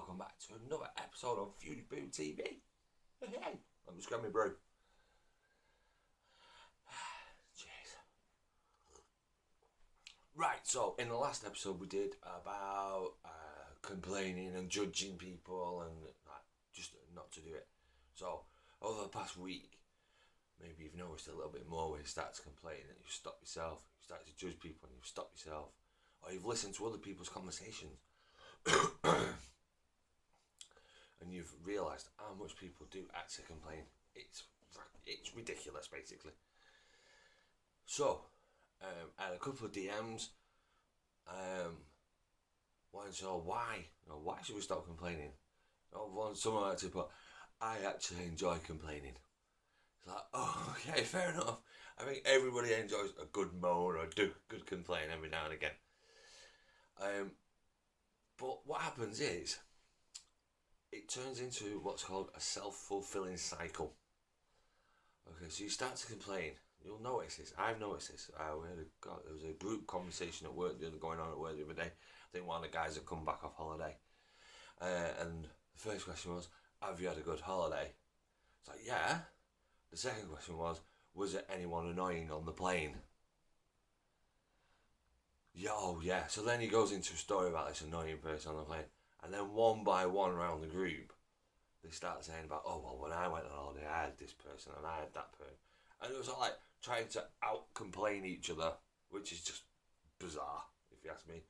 welcome back to another episode of Fury Brew TV. Hey, I'm just grabbing my brew. Cheers. Right, so in the last episode we did about complaining and judging people and just not to do it. So over the past week, maybe you've noticed a little bit more where you start to complain and you stop yourself, you start to judge people and you stop yourself, or you've listened to other people's conversations and you've realised how much people do actually complain. It's ridiculous, basically. So, I had a couple of DMs. One said, why should we stop complaining? Someone actually put, I actually enjoy complaining. It's like, oh, okay, fair enough. I think everybody enjoys a good moan or a good complain every now and again. But what happens is, it turns into what's called a self-fulfilling cycle. Okay, so you start to complain. You'll notice this. I've noticed this. There was a group conversation at work going on at work the other day. I think one of the guys had come back off holiday. And the first question was, have you had a good holiday? It's like, yeah. The second question was there anyone annoying on the plane? Yeah, oh yeah. So then he goes into a story about this annoying person on the plane. And then one by one around the group, they start saying about, oh, well, when I went on holiday, I had this person and I had that person. And it was all like trying to out-complain each other, which is just bizarre, if you ask me.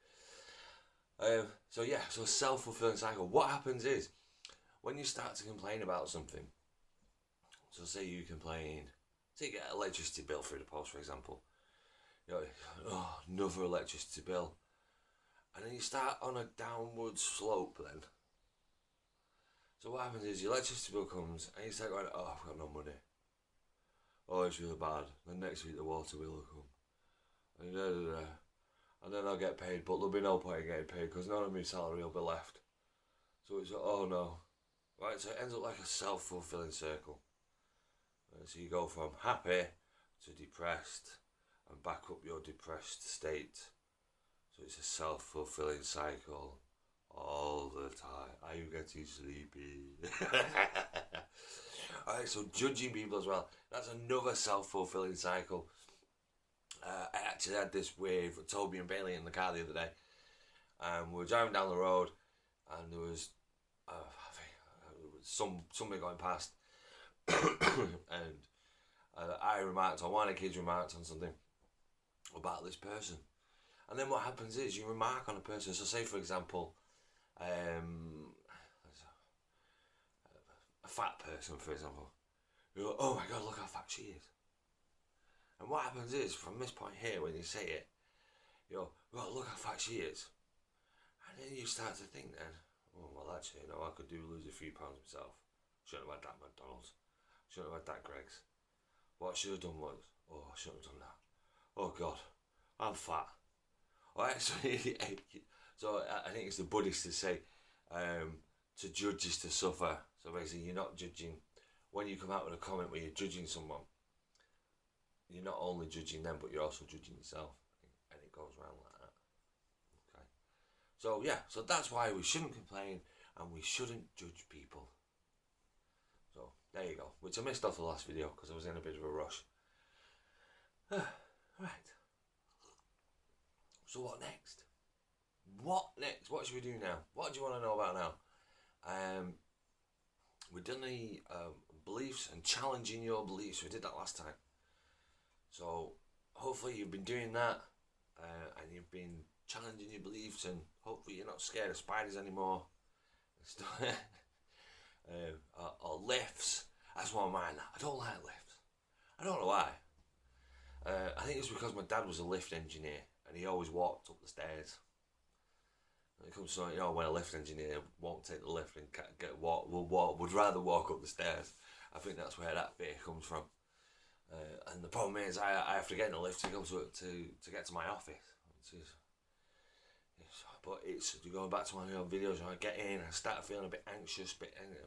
So self-fulfilling cycle. What happens is, when you start to complain about something, so say you get an electricity bill through the post, for example. You're like, oh, another electricity bill. And then you start on a downward slope then. So what happens is your electricity bill comes and you start going, oh, I've got no money. Oh, it's really bad. Then next week the water bill will come. And then I'll get paid, but there'll be no point in getting paid because none of my salary will be left. So it's like, oh no. Right, so it ends up like a self-fulfilling circle. So you go from happy to depressed and back up your depressed state. So it's a self-fulfilling cycle all the time. Are you getting sleepy? Alright, so judging people as well. That's another self-fulfilling cycle. I actually had this with Toby and Bailey in the car the other day. We were driving down the road and there was somebody going past. And one of the kids remarked on something about this person. And then what happens is you remark on a person. So say, for example, a fat person, for example. You're like, oh my God, look how fat she is. And what happens is, from this point here, when you say it, you go, well, look how fat she is. And then you start to think then, oh, well, actually, I could lose a few pounds myself. Shouldn't have had that McDonald's. Shouldn't have had that Greg's. What I should have done was, I shouldn't have done that. Oh God, I'm fat. Alright, so I think it's the Buddhists that say to judge is to suffer. So basically you're not judging, when you come out with a comment where you're judging someone, you're not only judging them but you're also judging yourself, and it goes around like that. Okay. So that's why we shouldn't complain and we shouldn't judge people. So there you go, which I missed off the last video because I was in a bit of a rush. Right. So what next? What should we do now? What do you want to know about now? We've done the beliefs and challenging your beliefs. We did that last time. So hopefully you've been doing that and you've been challenging your beliefs, and hopefully you're not scared of spiders anymore. Or lifts. That's one of mine. I don't like lifts. I don't know why. I think it's because my dad was a lift engineer and he always walked up the stairs. When it comes to, when a lift engineer won't take the lift and would rather walk up the stairs. I think that's where that fear comes from. And the problem is, I have to get in the lift to go to get to my office. But it's going back to my old videos. I get in, I start feeling a bit anxious, a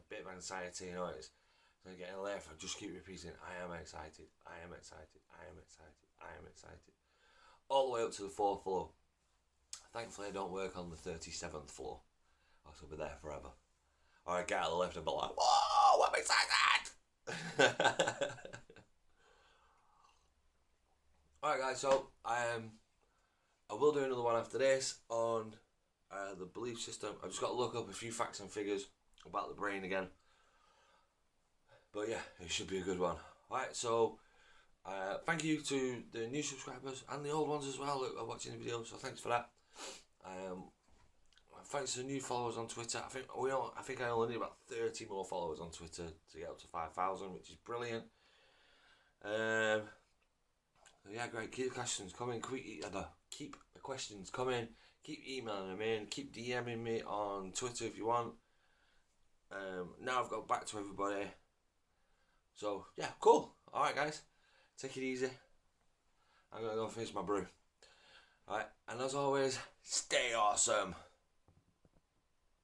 bit of anxiety. So I get in the lift, I just keep repeating, I am excited, I am excited, I am excited, I am excited. All the way up to the 4th floor. Thankfully I don't work on the 37th floor. I'll be there forever. Or I get out of the lift and be like, whoa, I'm excited! Alright guys, so I will do another one after this on the belief system. I've just got to look up a few facts and figures about the brain again. But yeah, it should be a good one. Alright, so thank you to the new subscribers and the old ones as well who are watching the video, so thanks for that. Thanks to the new followers on Twitter. I think I only need about 30 more followers on Twitter to get up to 5,000, which is brilliant. Yeah, great. Keep the questions coming. Keep the questions coming. Keep emailing them in. Keep DMing me on Twitter if you want. Now I've got back to everybody. So, yeah, cool. Alright, guys. Take it easy. I'm going to go finish my brew. Alright, and as always, stay awesome.